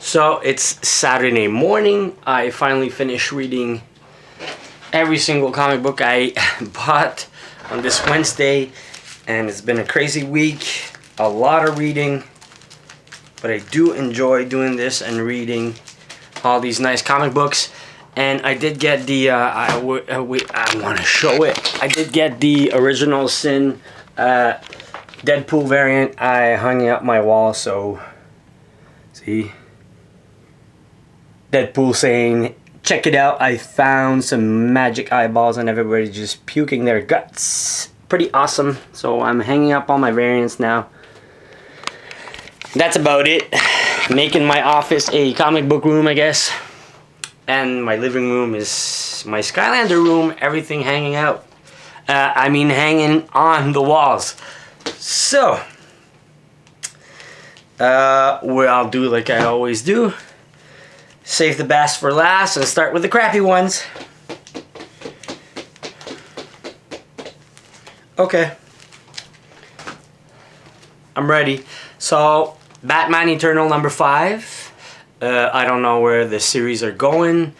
So it's Saturday morning. I finally finished reading every single comic book I bought on this Wednesday, and it's been a crazy week. A lot of reading, but I do enjoy doing this and reading all these nice comic books. And I did get the I want to show it. I did get the Original Sin Deadpool variant. I hung it up my wall, so see Deadpool saying, "Check it out, I found some magic eyeballs," and everybody just puking their guts. Pretty awesome. So I'm hanging up all my variants now. That's about it. Making my office a comic book room, I guess. And my living room is my Skylander room. Everything hanging out. Hanging on the walls. So, what I'll do like I always do. Save the best for last and start with the crappy ones. Okay. I'm ready. So, Batman Eternal #5. I don't know where the series are going.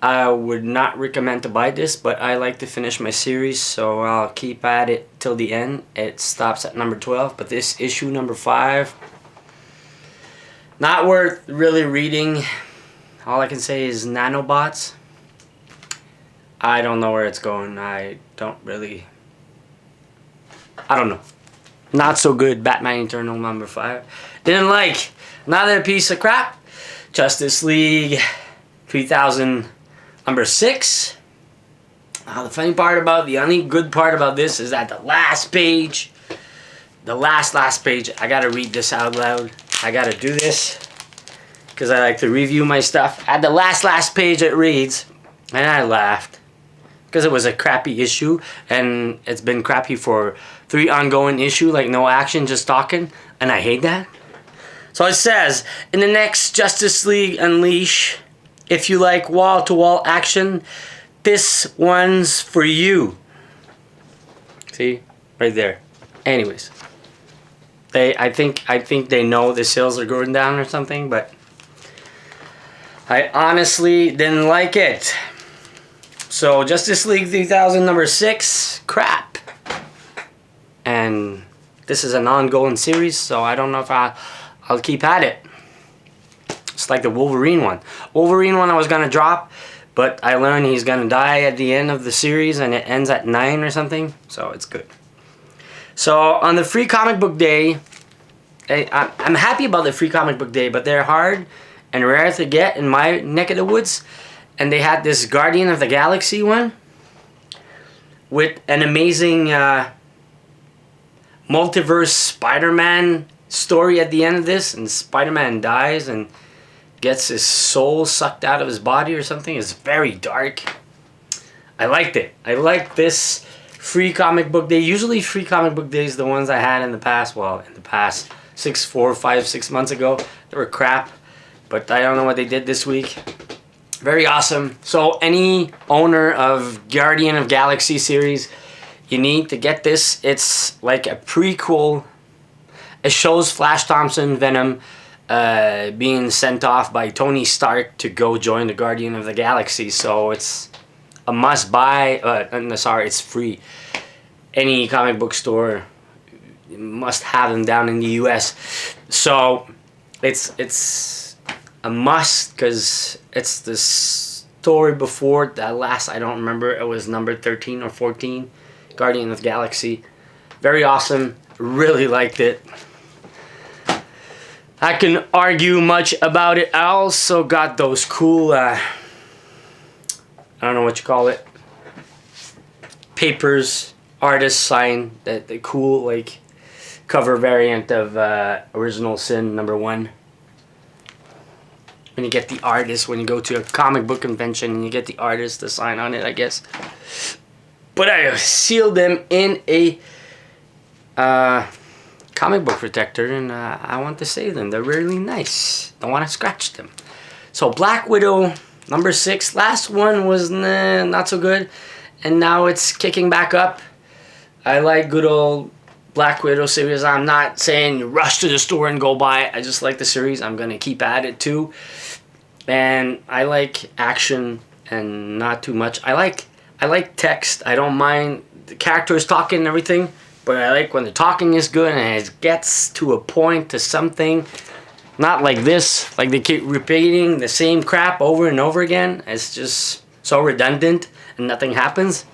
I would not recommend to buy this, but I like to finish my series, so I'll keep at it till the end. It stops at number 12, but this issue #5, not worth really reading. All I can say is nanobots. I don't know where it's going. I don't know. Not so good. Batman Eternal #5. Didn't like. Another piece of crap. Justice League 3000 #6. The only good part about this is that the last page, the last page, I gotta read this out loud. I gotta do this because I like to review my stuff. At the last page it reads, and I laughed because it was a crappy issue, and it's been crappy for 3 ongoing issues, like no action, just talking, and I hate that. So it says, in the next Justice League Unleash, if you like wall-to-wall action, this one's for you. See? Right there. Anyways. I think they know the sales are going down or something, but I honestly didn't like it. So Justice League 3000 #6, crap. And this is an ongoing series, so I don't know if I'll keep at it. It's like the Wolverine one. Wolverine one I was gonna drop, but I learned he's gonna die at the end of the series, and it ends at 9 or something, so it's good. So on the free comic book day, I'm happy about the free comic book day, but they're hard and rare to get in my neck of the woods. And they had this Guardian of the Galaxy one with an amazing multiverse Spider-Man story at the end of this, and Spider-Man dies and gets his soul sucked out of his body or something. It's very dark. I liked it. I liked this free comic book day. Usually free comic book days, the ones I had in the past, well, in the past 6 months ago, they were crap. But I don't know what they did this week. Very awesome. So any owner of Guardian of Galaxy series, you need to get this. It's like a prequel. It shows Flash Thompson, Venom, being sent off by Tony Stark to go join the Guardian of the Galaxy. So it's a must buy. It's free. Any comic book store must have them down in the US. So it's a must because it's the story before that last. I don't remember. It was number 13 or 14. Guardian of the Galaxy. Very awesome. Really liked it. I can argue much about it. I also got those cool, I don't know what you call it, papers, artist sign, the cool like cover variant of Original Sin #1. When you get the artist, when you go to a comic book convention and you get the artist to sign on it, I guess. But I sealed them in a comic book protector, and I want to save them. They're really nice. Don't want to scratch them. So Black Widow #6. Last one was not so good, and now it's kicking back up. I like good old Black Widow series. I'm not saying you rush to the store and go buy it. I just like the series. I'm gonna keep at it too. And I like action and not too much. I like text. I don't mind the characters talking and everything, but I like when the talking is good and it gets to a point to something. Not like this, like they keep repeating the same crap over and over again. It's just so redundant and nothing happens.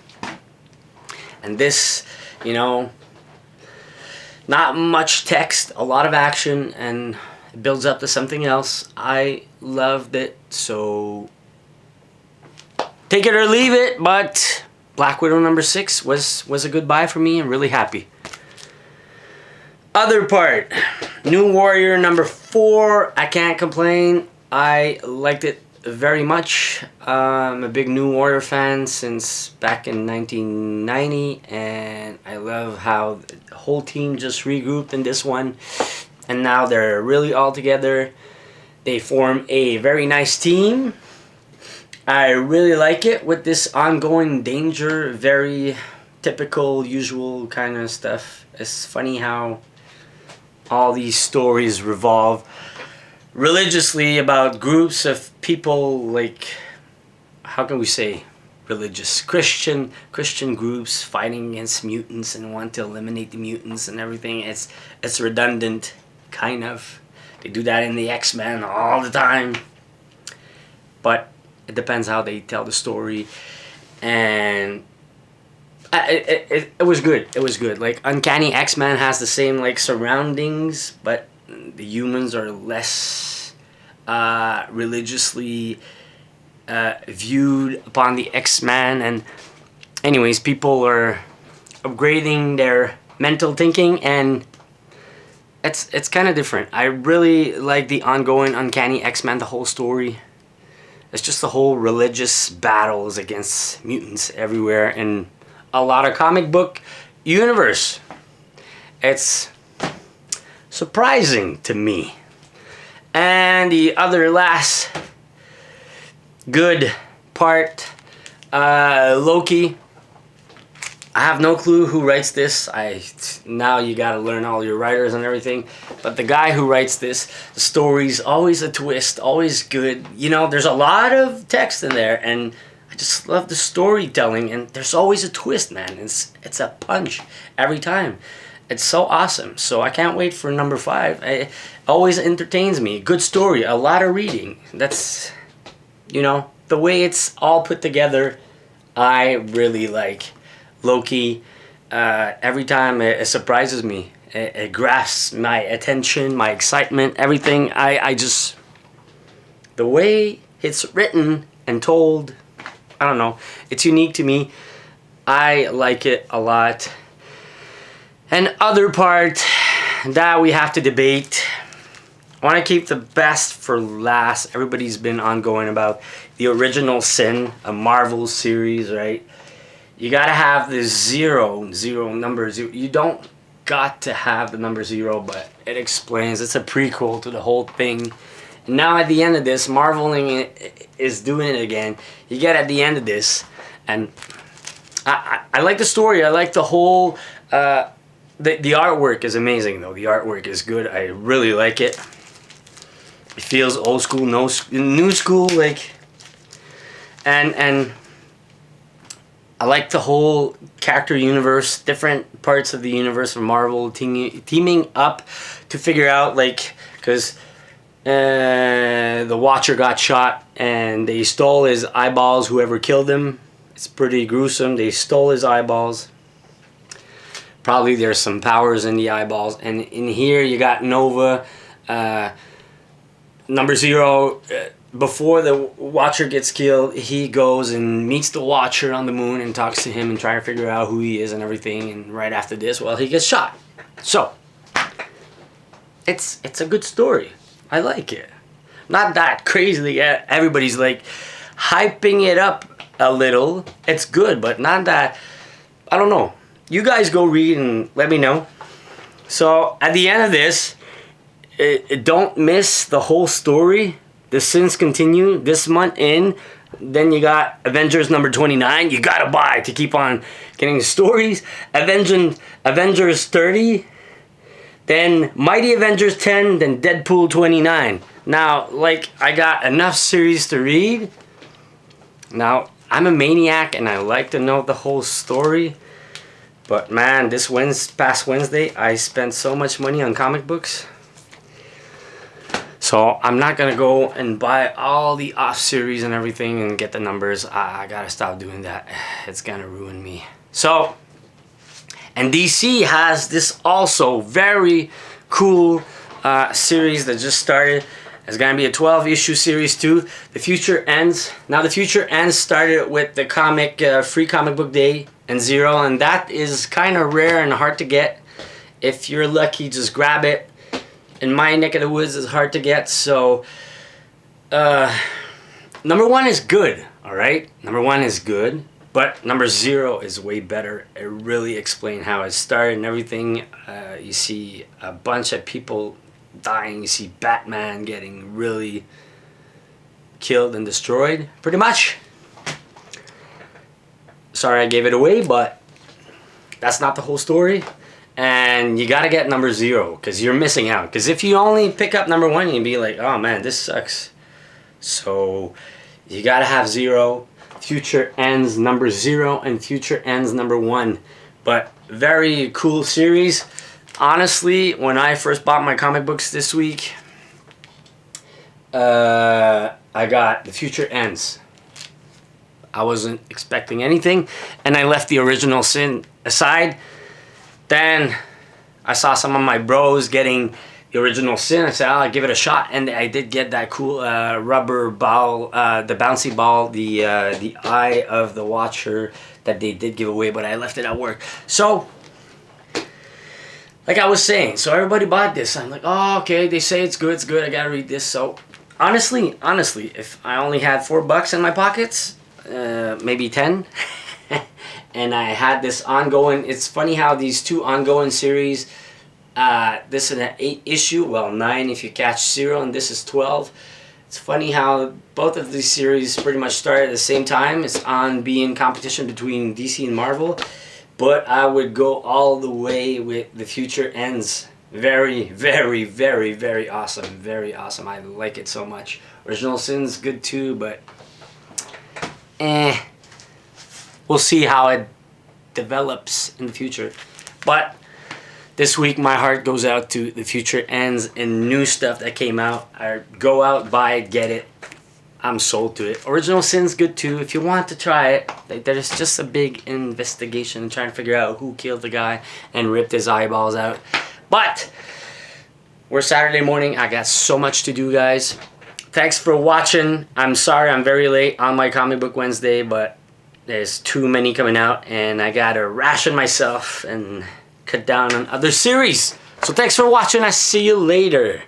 And this, you know, not much text, a lot of action, and it builds up to something else. I loved it, so take it or leave it, but Black Widow #6 was a good buy for me. I'm really happy. Other part, New Warrior #4. I can't complain. I liked it very much. I'm a big New Warrior fan since back in 1990, and I love how the whole team just regrouped in this one, and now they're really all together. They form a very nice team. I really like it with this ongoing danger, very typical, usual kind of stuff. It's funny how all these stories revolve religiously about groups of people, like, how can we say, religious Christian groups fighting against mutants and want to eliminate the mutants and everything. It's redundant, kind of. They do that in the X-Men all the time, but it depends how they tell the story. And it was good. It was good. Like, Uncanny X-Men has the same, like, surroundings, but the humans are less religiously viewed upon the X-Men. And anyways, people are upgrading their mental thinking, and it's kind of different. I really like the ongoing Uncanny X-Men, the whole story. It's just the whole religious battles against mutants everywhere in a lot of comic book universe. It's surprising to me. And the other last good part, Loki. I have no clue who writes this. Now you gotta learn all your writers and everything. But the guy who writes this, the story's always a twist, always good. You know, there's a lot of text in there, and I just love the storytelling, and there's always a twist, man. It's a punch every time. It's so awesome. So I can't wait for #5. It always entertains me. Good story, a lot of reading. That's, you know, the way it's all put together, I really like Loki. Every time it surprises me. It grasps my attention, my excitement, everything. I just, the way it's written and told, I don't know, it's unique to me. I like it a lot. And other part that we have to debate, I want to keep the best for last. Everybody's been ongoing about the Original Sin, a Marvel series, right? You gotta have the number zero. You don't got to have the number 0, but it explains. It's a prequel to the whole thing. And now at the end of this, Marvel is doing it again. You get at the end of this, and I like the story. I like the whole. The artwork is amazing, though. The artwork is good. I really like it. It feels old school, new school, like, and I like the whole character universe, different parts of the universe of Marvel teaming up to figure out, like, because the Watcher got shot and they stole his eyeballs, whoever killed him. It's pretty gruesome. They stole his eyeballs. Probably there's some powers in the eyeballs. And in here you got Nova, number 0. Before the Watcher gets killed, he goes and meets the Watcher on the moon and talks to him and try to figure out who he is and everything. And right after this, well, he gets shot. So it's a good story. I like it. Not that crazy. Everybody's like hyping it up a little. It's good, but not that. I don't know. You guys go read and let me know. So at the end of this, don't miss the whole story. The Sins Continue this month in. Then you got Avengers number 29. You gotta buy to keep on getting the stories. Avengers 30. Then Mighty Avengers 10. Then Deadpool 29. Now, like, I got enough series to read. Now, I'm a maniac and I like to know the whole story. But man, this past Wednesday, I spent so much money on comic books. So I'm not gonna go and buy all the off series and everything and get the numbers. I gotta stop doing that. It's gonna ruin me. So, and DC has this also very cool series that just started. It's gonna be a 12-issue series too. The Future Ends. Now the Future Ends started with the free comic book day and Zero, and that is kind of rare and hard to get. If you're lucky, just grab it. In my neck of the woods, it's hard to get. So, number 1 is good. All right, number 1 is good, but number 0 is way better. It really explains how it started and everything. You see a bunch of people dying. You see Batman getting really killed and destroyed, pretty much. Sorry I gave it away, but that's not the whole story. And you gotta get number 0 because you're missing out. Because if you only pick up number 1, you'd be like, oh man, this sucks. So you gotta have 0. Future Ends number 0 and Future Ends number 1. But very cool series. Honestly, when I first bought my comic books this week, I got The Future Ends. I wasn't expecting anything, and I left the Original Sin aside. Then I saw some of my bros getting the Original Sin. I said, I'll give it a shot, and I did get that cool rubber ball, the bouncy ball, the Eye of the Watcher that they did give away, but I left it at work. So, like I was saying, so everybody bought this. I'm like, oh, okay, they say it's good, I gotta read this. So, honestly, if I only had $4 in my pockets, maybe 10, and I had this ongoing, it's funny how these 2 ongoing series, this is an 8-issue, well 9 if you catch 0, and this is 12. It's funny how both of these series pretty much started at the same time. It's on being competition between DC and Marvel. But I would go all the way with The Future Ends. Very, very, very, very awesome. Very awesome. I like it so much. Original Sin's good too, but we'll see how it develops in the future. But this week my heart goes out to The Future Ends and new stuff that came out. I go out, buy it, get it. I'm sold to it. Original Sin's good too. If you want to try it, there's just a big investigation trying to figure out who killed the guy and ripped his eyeballs out. But we're Saturday morning. I got so much to do, guys. Thanks for watching. I'm sorry I'm very late on my Comic Book Wednesday, but there's too many coming out, and I gotta ration myself and cut down on other series. So thanks for watching. I'll see you later.